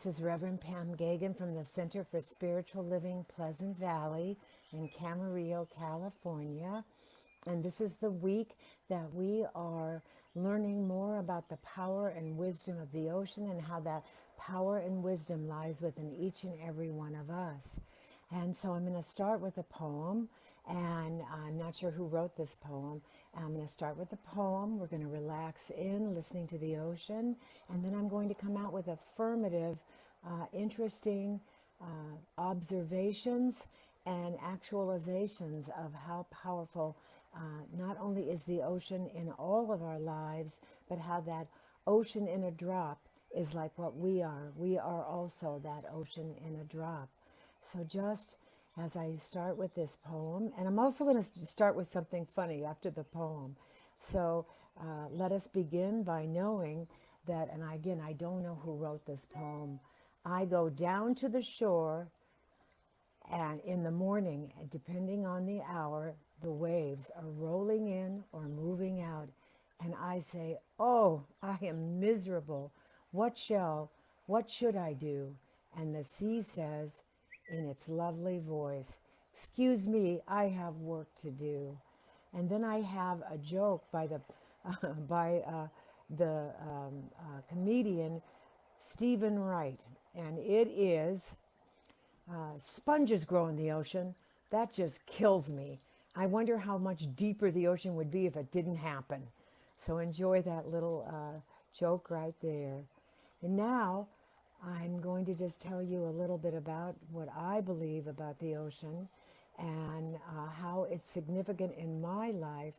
This is Reverend Pam Geagan from the Center for Spiritual Living, Pleasant Valley in Camarillo, California. And this is the week that we are learning more about the power and wisdom of the ocean and how that power and wisdom lies within each and every one of us. And so I'm going to start with a poem, and I'm not sure who wrote this poem. I'm going to start with the poem. We're going to relax in listening to the ocean, and then I'm going to come out with affirmative, interesting observations and actualizations of how powerful not only is the ocean in all of our lives, but how that ocean in a drop is like what we are. We are also that ocean in a drop. So just as I start with this poem, and I'm also going to start with something funny after the poem. So let us begin by knowing that, and again, I don't know who wrote this poem. I go down to the shore, and in the morning, depending on the hour, the waves are rolling in or moving out. And I say, oh, I am miserable. What should I do? And the sea says in its lovely voice, excuse me, I have work to do. And then I have a joke by the comedian Stephen Wright. And it is, sponges grow in the ocean. That just kills me. I wonder how much deeper the ocean would be if it didn't happen. So enjoy that little joke right there. And now I'm going to just tell you a little bit about what I believe about the ocean and how it's significant in my life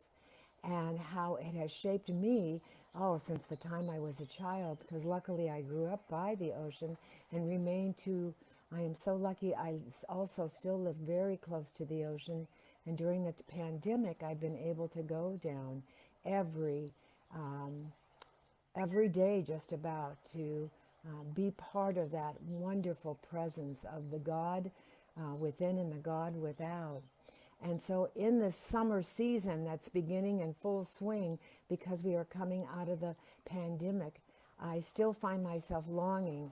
and how it has shaped me, since the time I was a child, because luckily I grew up by the ocean and I am so lucky I also still live very close to the ocean. And during the pandemic, I've been able to go down every day just about to be part of that wonderful presence of the God within and the God without. And so in the summer season that's beginning in full swing because we are coming out of the pandemic, I still find myself longing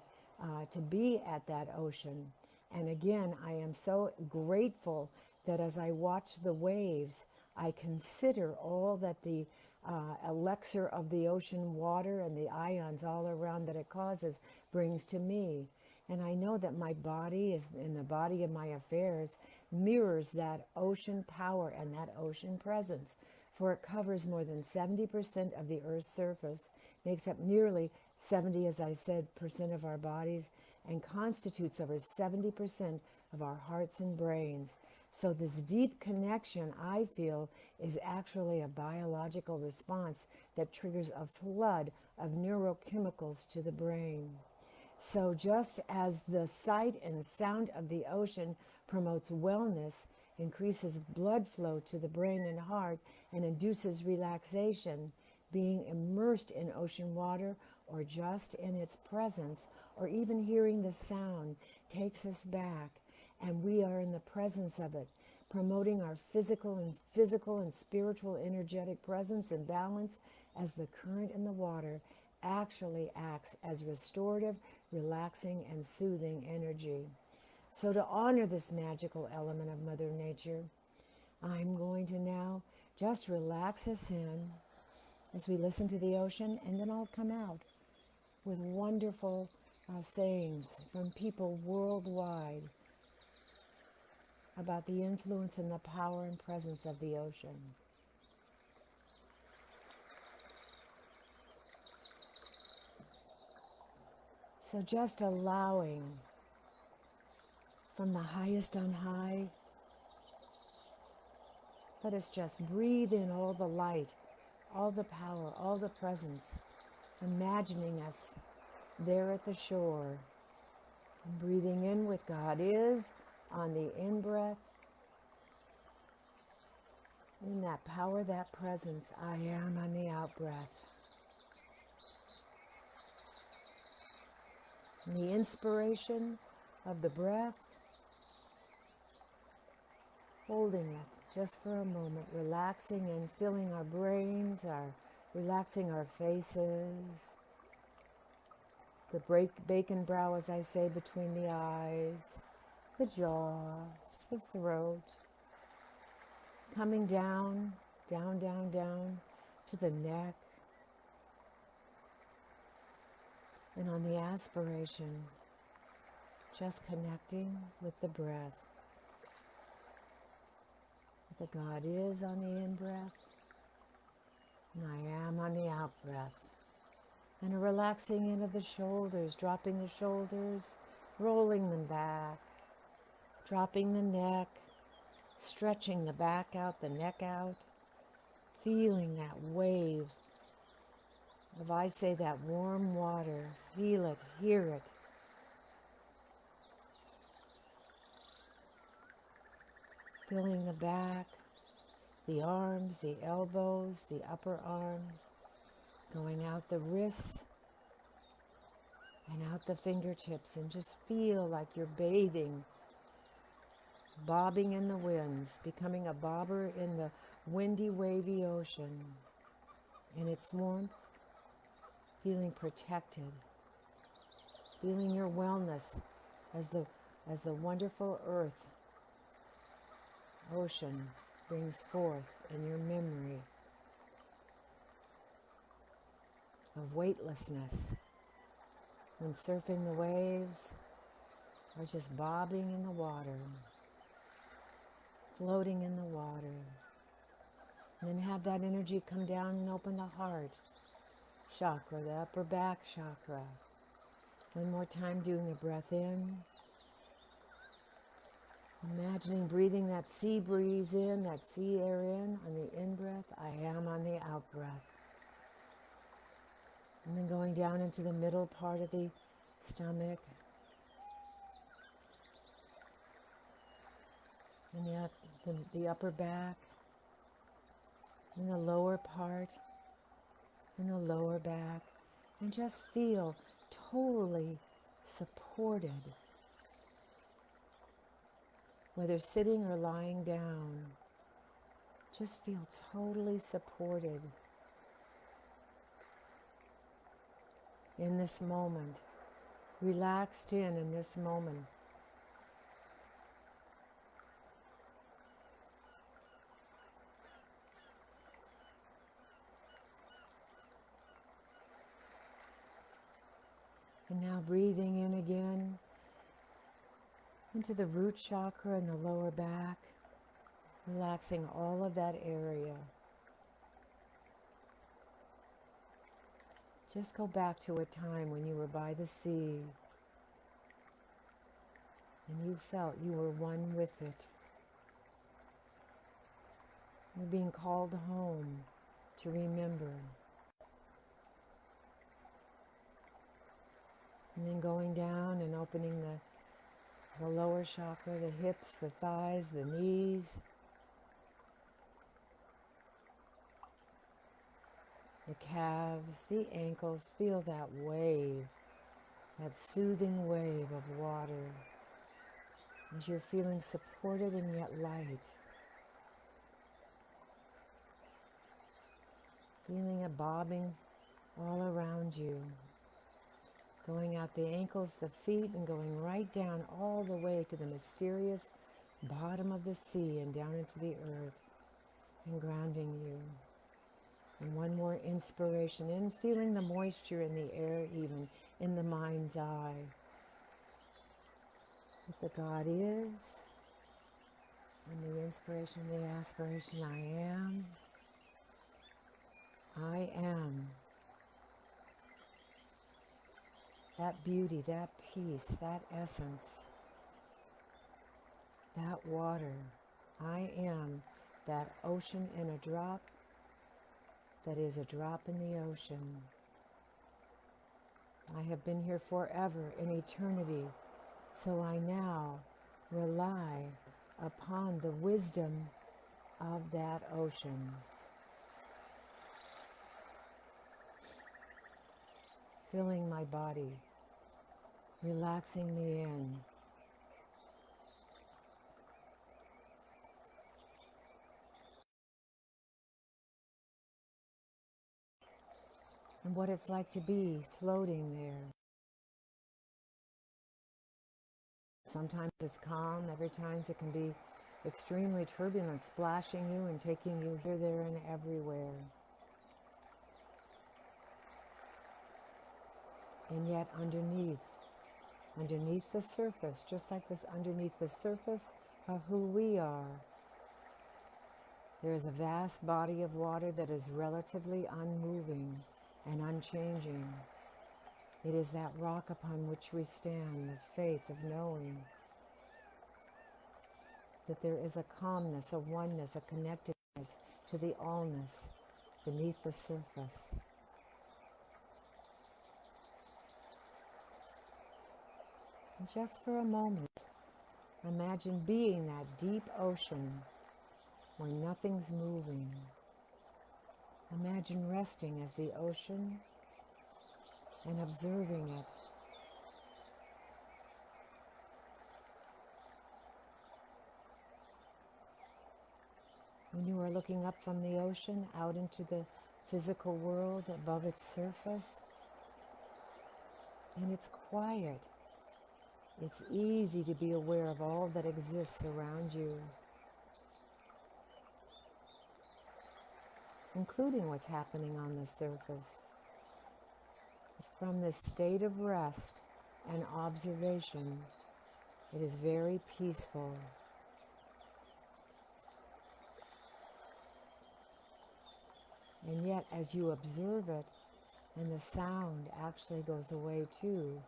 to be at that ocean. And again, I am so grateful that as I watch the waves, I consider all that the elixir of the ocean water and the ions all around that it causes brings to me. And I know that my body is in the body of my affairs mirrors that ocean power and that ocean presence, for it covers more than 70% of the Earth's surface, makes up nearly 70, as I said, percent of our bodies, and constitutes over 70% of our hearts and brains. So this deep connection, I feel, is actually a biological response that triggers a flood of neurochemicals to the brain. So just as the sight and sound of the ocean promotes wellness, increases blood flow to the brain and heart, and induces relaxation, being immersed in ocean water or just in its presence, or even hearing the sound, takes us back, and we are in the presence of it, promoting our physical and spiritual energetic presence and balance, as the current in the water actually acts as restorative, relaxing, and soothing energy. So to honor this magical element of Mother Nature, I'm going to now just relax us in as we listen to the ocean, and then I'll come out with wonderful sayings from people worldwide about the influence and the power and presence of the ocean. So just allowing from the highest on high, let us just breathe in all the light, all the power, all the presence, imagining us there at the shore, breathing in with God is on the in-breath, in that power, that presence, I am on the out-breath. And the inspiration of the breath, holding it just for a moment, relaxing and filling our brains, relaxing our faces, the bacon brow, as I say, between the eyes, the jaw, the throat, coming down, down, down, down to the neck. And on the aspiration, just connecting with the breath. The God is on the in-breath, and I am on the out-breath. And a relaxing in of the shoulders, dropping the shoulders, rolling them back, dropping the neck, stretching the back out, the neck out, feeling that wave of, I say, that warm water. Feel it, hear it. Feeling the back, the arms, the elbows, the upper arms, going out the wrists and out the fingertips, and just feel like you're bathing, bobbing in the winds, becoming a bobber in the windy, wavy ocean, in its warmth, feeling protected, feeling your wellness as the wonderful earth, ocean brings forth in your memory of weightlessness when surfing the waves or just bobbing in the water, floating in the water. And then have that energy come down and open the heart chakra, the upper back chakra. One more time, doing a breath in. Imagining breathing that sea breeze in, that sea air in on the in-breath. I am on the out-breath. And then going down into the middle part of the stomach. And the upper back. And the lower part. And the lower back. And just feel totally supported. Whether sitting or lying down, just feel totally supported in this moment, relaxed in this moment. And now breathing in again into the root chakra and the lower back, relaxing all of that area. Just go back to a time when you were by the sea and you felt you were one with it. You're being called home to remember. And then going down and opening the lower chakra, the hips, the thighs, the knees, the calves, the ankles. Feel that wave, that soothing wave of water as you're feeling supported and yet light. Feeling it bobbing all around you. Going out the ankles, the feet, and going right down all the way to the mysterious bottom of the sea and down into the earth and grounding you. And one more inspiration in, feeling the moisture in the air, even in the mind's eye. What the God is, and the inspiration, the aspiration, I am. I am. That beauty, that peace, that essence, that water. I am that ocean in a drop that is a drop in the ocean. I have been here forever, in eternity, so I now rely upon the wisdom of that ocean. Filling my body, relaxing me in. And what it's like to be floating there. Sometimes it's calm, other times it can be extremely turbulent, splashing you and taking you here, there, and everywhere. And yet underneath the surface, just like this, underneath the surface of who we are, there is a vast body of water that is relatively unmoving and unchanging. It is that rock upon which we stand, the faith of knowing that there is a calmness, a oneness, a connectedness to the allness beneath the surface. And just for a moment, imagine being that deep ocean where nothing's moving. Imagine resting as the ocean and observing it. When you are looking up from the ocean out into the physical world above its surface, and it's quiet, it's easy to be aware of all that exists around you, including what's happening on the surface. From this state of rest and observation, it is very peaceful. And yet, as you observe it, and the sound actually goes away too,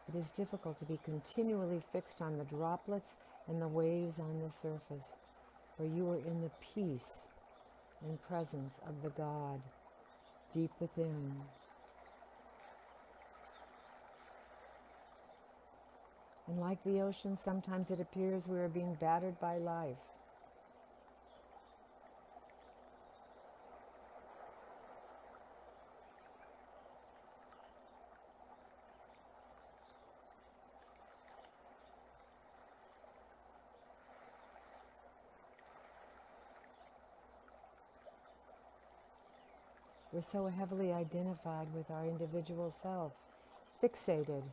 it is difficult to be continually fixed on the droplets and the waves on the surface, for you are in the peace and presence of the God deep within. And like the ocean, sometimes it appears we are being battered by life. We're so heavily identified with our individual self, fixated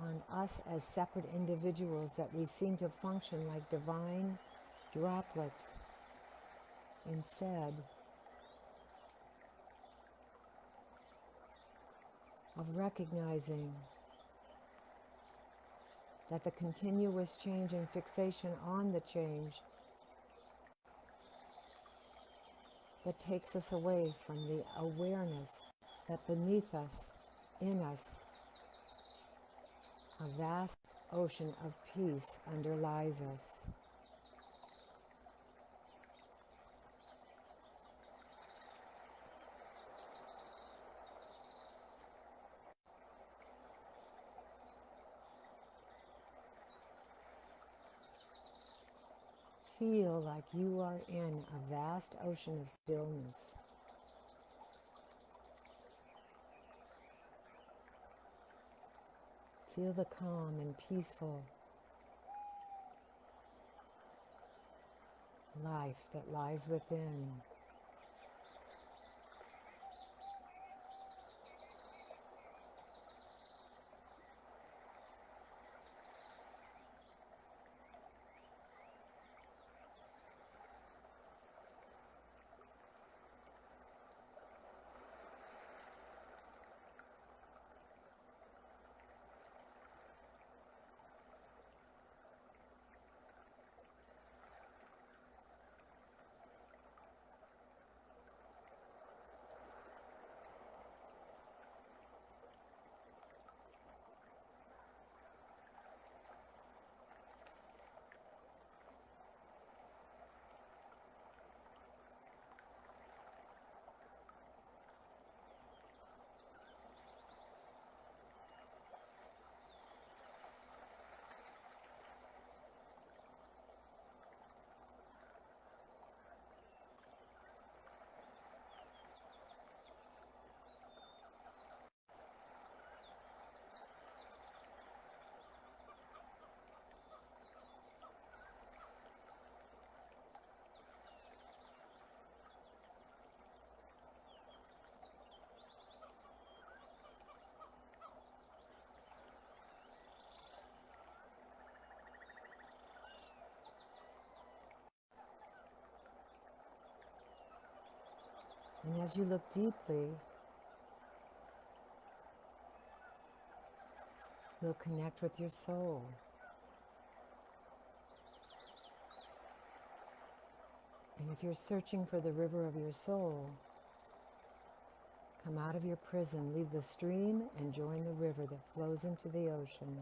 on us as separate individuals, that we seem to function like divine droplets instead of recognizing that the continuous change and fixation on the change that takes us away from the awareness that beneath us, in us, a vast ocean of peace underlies us. Feel like you are in a vast ocean of stillness. Feel the calm and peaceful life that lies within. And as you look deeply, you'll connect with your soul. And if you're searching for the river of your soul, come out of your prison, leave the stream, and join the river that flows into the ocean.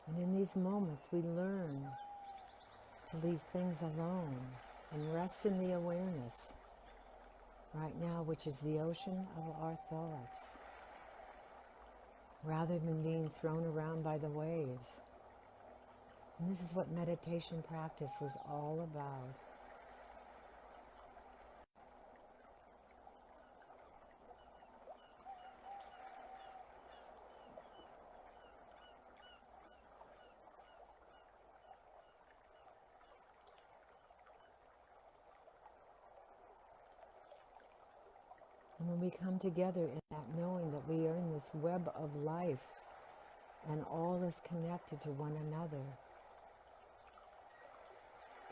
And in these moments, we learn to leave things alone and rest in the awareness right now, which is the ocean of our thoughts, rather than being thrown around by the waves. And this is what meditation practice is all about. And when we come together in that knowing that we are in this web of life and all is connected to one another,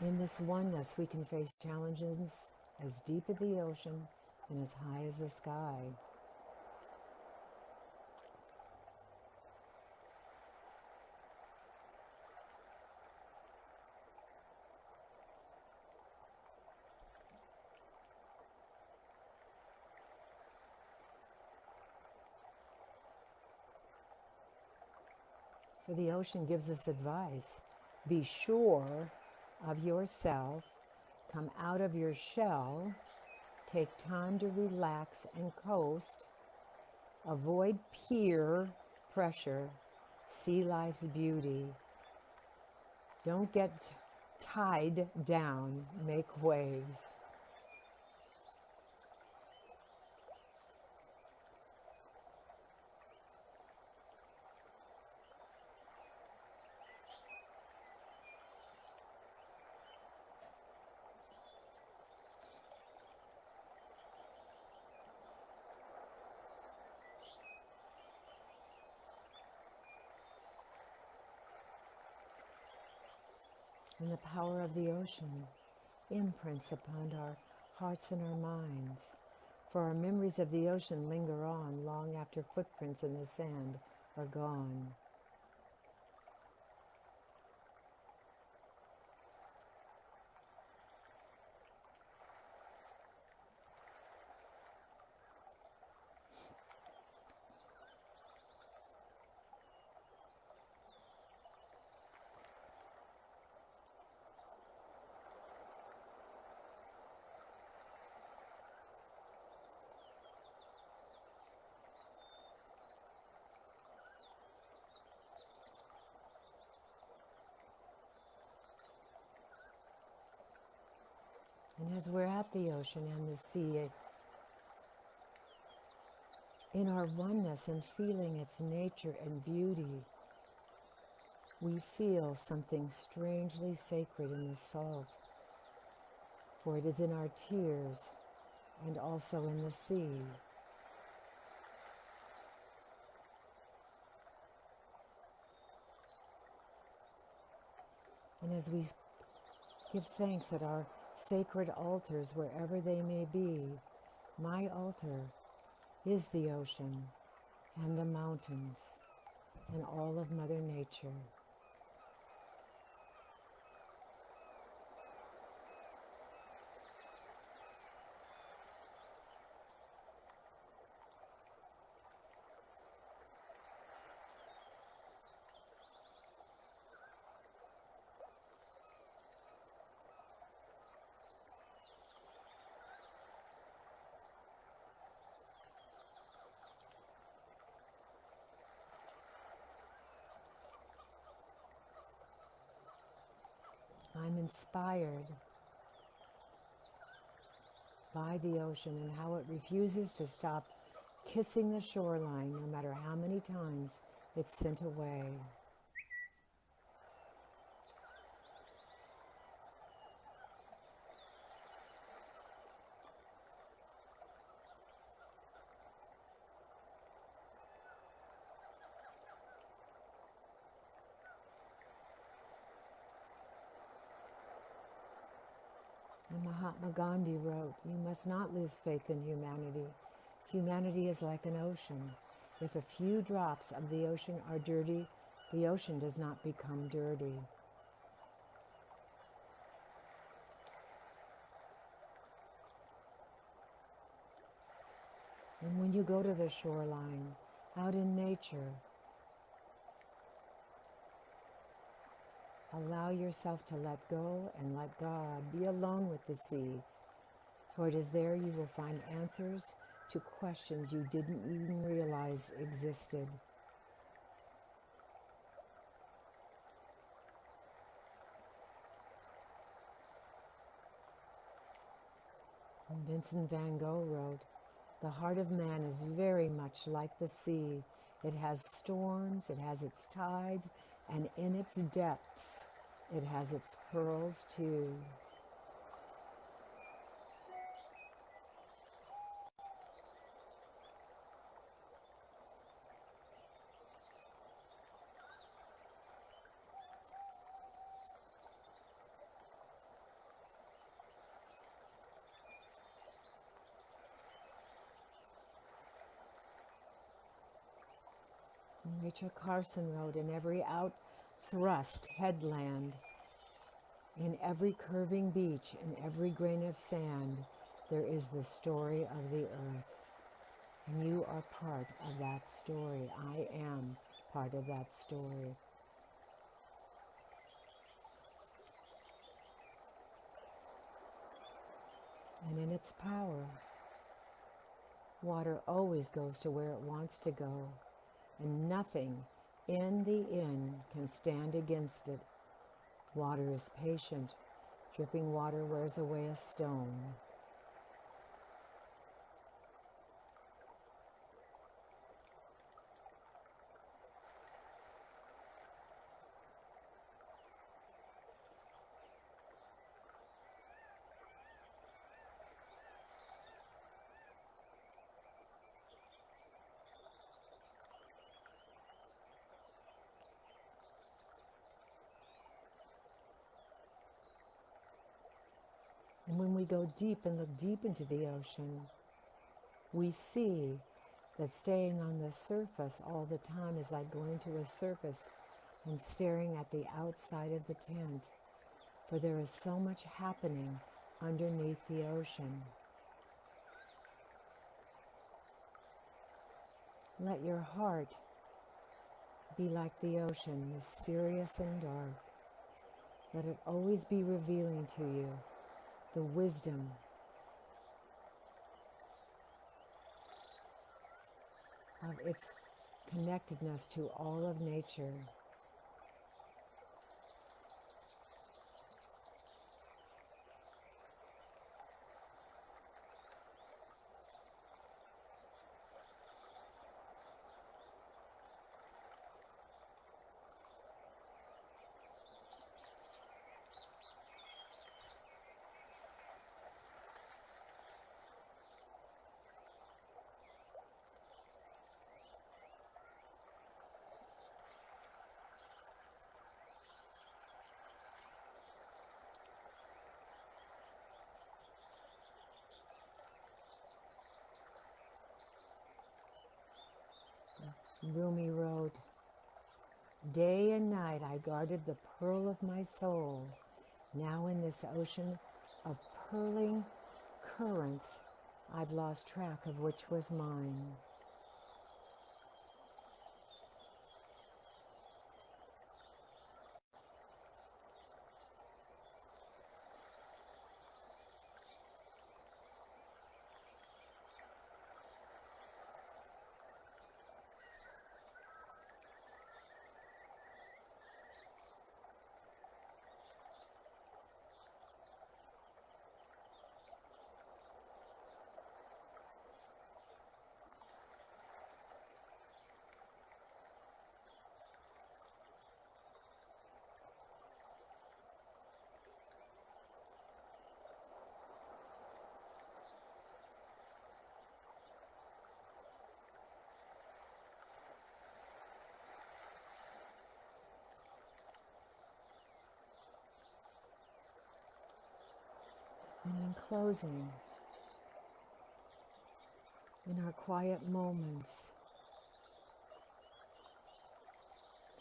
in this oneness we can face challenges as deep as the ocean and as high as the sky. For the ocean gives us advice. Be sure of yourself, come out of your shell, take time to relax and coast, avoid peer pressure, see life's beauty. Don't get tied down, make waves. And the power of the ocean imprints upon our hearts and our minds. For our memories of the ocean linger on long after footprints in the sand are gone. And as we're at the ocean and the sea, in our oneness and feeling its nature and beauty, we feel something strangely sacred in the salt, for it is in our tears and also in the sea. And as we give thanks at our sacred altars, wherever they may be, my altar is the ocean and the mountains and all of Mother Nature. I'm inspired by the ocean and how it refuses to stop kissing the shoreline no matter how many times it's sent away. And Mahatma Gandhi wrote, "You must not lose faith in humanity. Humanity is like an ocean. If a few drops of the ocean are dirty, the ocean does not become dirty." And when you go to the shoreline, out in nature, allow yourself to let go and let God. Be alone with the sea, for it is there you will find answers to questions you didn't even realize existed. And Vincent van Gogh wrote, "The heart of man is very much like the sea. It has storms, it has its tides, and in its depths, it has its pearls too." And Rachel Carson wrote, "In every out-thrust headland, in every curving beach, in every grain of sand, there is the story of the earth. And you are part of that story. I am part of that story." And in its power, water always goes to where it wants to go, and nothing in the end can stand against it. Water is patient. Dripping water wears away a stone. And when we go deep and look deep into the ocean, we see that staying on the surface all the time is like going to a circus and staring at the outside of the tent, for there is so much happening underneath the ocean. Let your heart be like the ocean, mysterious and dark. Let it always be revealing to you the wisdom of its connectedness to all of nature. Rumi wrote, "Day and night I guarded the pearl of my soul. Now in this ocean of purling currents, I've lost track of which was mine." And in closing, in our quiet moments,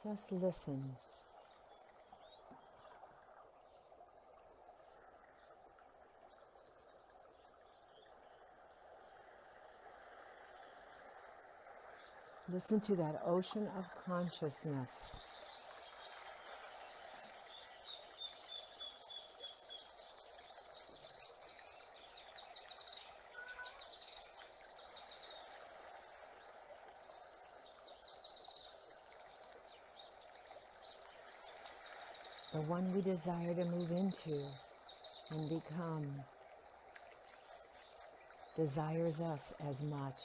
just listen. Listen to that ocean of consciousness. The one we desire to move into and become desires us as much.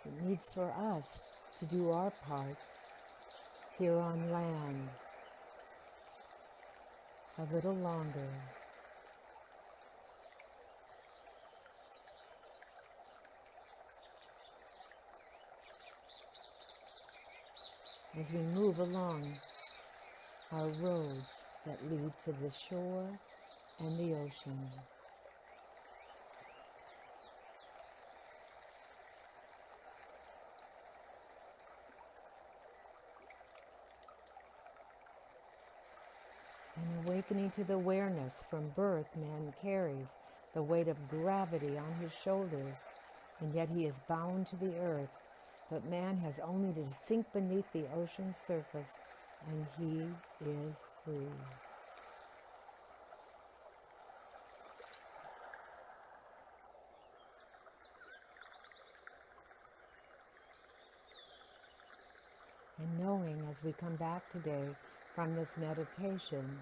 It needs for us to do our part here on land a little longer. As we move along our roads that lead to the shore and the ocean. An awakening to the awareness from birth man carries the weight of gravity on his shoulders, and yet he is bound to the earth, but man has only to sink beneath the ocean's surface, and he is free. And knowing as we come back today from this meditation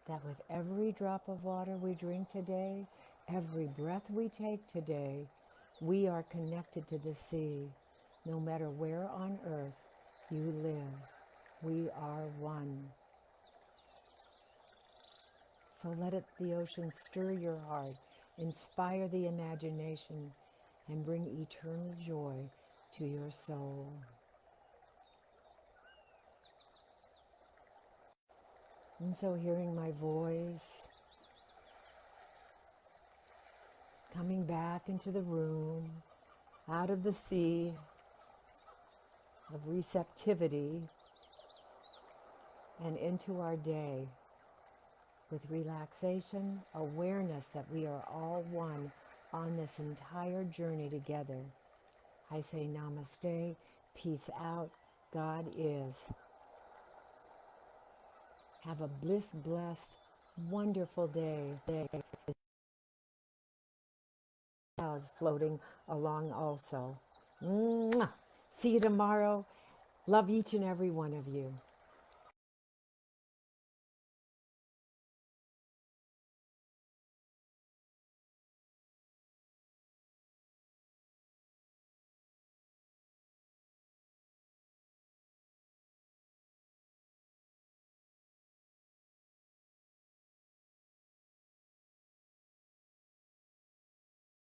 that with every drop of water we drink today, every breath we take today, we are connected to the sea. No matter where on earth you live, we are one. So let the ocean stir your heart, inspire the imagination, and bring eternal joy to your soul. And so hearing my voice, coming back into the room, out of the sea of receptivity, and into our day with relaxation, awareness that we are all one on this entire journey together. I say namaste, peace out, God is. Have a bliss-blessed, wonderful day. Clouds floating along also. Mwah! See you tomorrow. Love each and every one of you.